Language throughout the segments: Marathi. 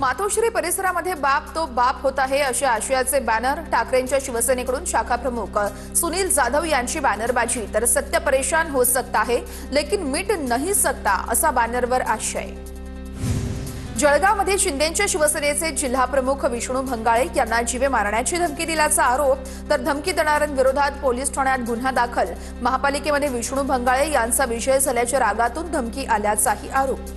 मातोश्री परिसरामध्ये बाप तो बाप होत आहे अशा आशयाचे बॅनर ठाकरेंच्या शिवसेनेकडून शाखा प्रमुख सुनील जाधव यांची बॅनरबाजी तर सत्य परेशान हो सकता है लेकिन मिट नहीं सकता असा बॅनरवर आशय। जळगावमध्ये शिंदेच्या शिवसेनेचे जिल्हा प्रमुख विष्णू भंगाळे यांना जीवे मारण्याची धमकी दिल्याचा आरोप तर धमकी देणाऱ्यांविरोधात पोलीस ठाण्यात गुन्हा दाखल। महापालिकेमध्ये विष्णू भंगाळे यांचा विषय झाल्याच्या रागातून धमकी आल्याचाही आरोप।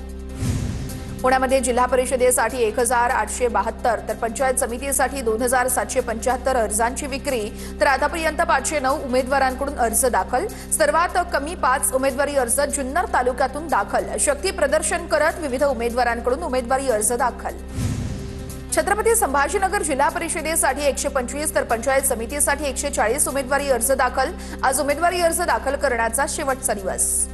पुण्यामध्ये जिल्हा परिषदेसाठी 1872 तर पंचायत समितीसाठी 2775 अर्जांची विक्री तर आतापर्यंत 509 उमेदवारांकडून अर्ज दाखल। सर्वात कमी 5 उमेदवारी अर्ज जुन्नर तालुक्यातून दाखल। शक्ती प्रदर्शन करत विविध उमेदवारांकडून उमेदवारी अर्ज दाखल। छत्रपती संभाजीनगर जिल्हा परिषदेसाठी 125 तर पंचायत समितीसाठी 140 उमेदवारी अर्ज दाखल। आज उमेदवारी अर्ज दाखल करण्याचा शेवटचा दिवस।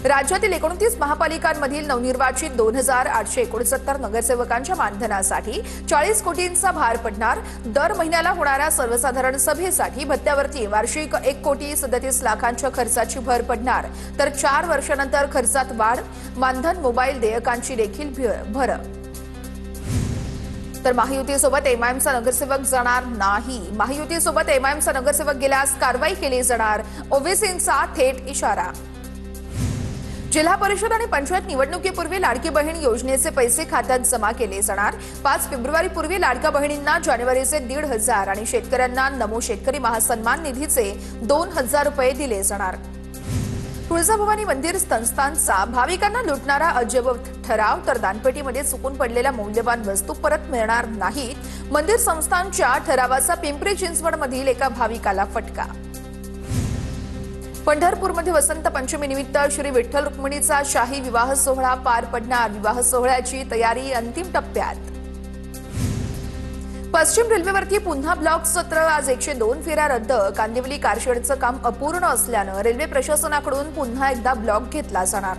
राज्यातील 29 महापालिकांमधील नवनिर्वाचित 2869 नगरसेवकांच्या मानधनासाठी 40 कोटींचा भार पडणार। दर महिन्याला होणाऱ्या सर्वसाधारण सभेसाठी भत्त्यावरती वार्षिक 1,37,00,000 खर्चाची भर पडणार तर 4 वर्षानंतर खर्चात वाढ। मानधन मोबाईल देयकांची देखील भर। तर महायुतीसोबत एमआयएमचा नगरसेवक जाणार नाही। महायुतीसोबत एमआयएमचा नगरसेवक गेल्यास कारवाई केली जाणार। ओवेसींचा थेट इशारा। जिल्हा परिषद आणि पंचायत निवडणुकीपूर्वी लाडकी बहीण योजनेचे पैसे खात्यात जमा केले जाणार। 5 फेब्रुवारीपूर्वी लाडक्या बहिणींना जानेवारीचे 1,500 आणि शेतकऱ्यांना नमो शेतकरी महासन्मान निधीचे 2,000 रुपये दिले जाणार। तुळजाभवानी मंदिर संस्थानचा भाविकांना लुटणारा अजब ठराव तर दानपेटीमध्ये चुकून पडलेल्या मौल्यवान वस्तू परत मिळणार नाहीत। मंदिर संस्थानच्या ठरावाचा पिंपरी चिंचवडमधील एका भाविकाला फटका। पंढरपूरमध्ये वसंत पंचमीनिमित्त श्री विठ्ठल रुक्मिणीचा शाही विवाह सोहळा पार पडणार। विवाह सोहळ्याची तयारी अंतिम टप्प्यात। पश्चिम रेल्वेवरती पुन्हा ब्लॉक सत्र। आज 102 फेऱ्या रद्द। कांदिवली कारशेडचं काम अपूर्ण असल्यानं रेल्वे प्रशासनाकडून पुन्हा एकदा ब्लॉक घेतला जाणार।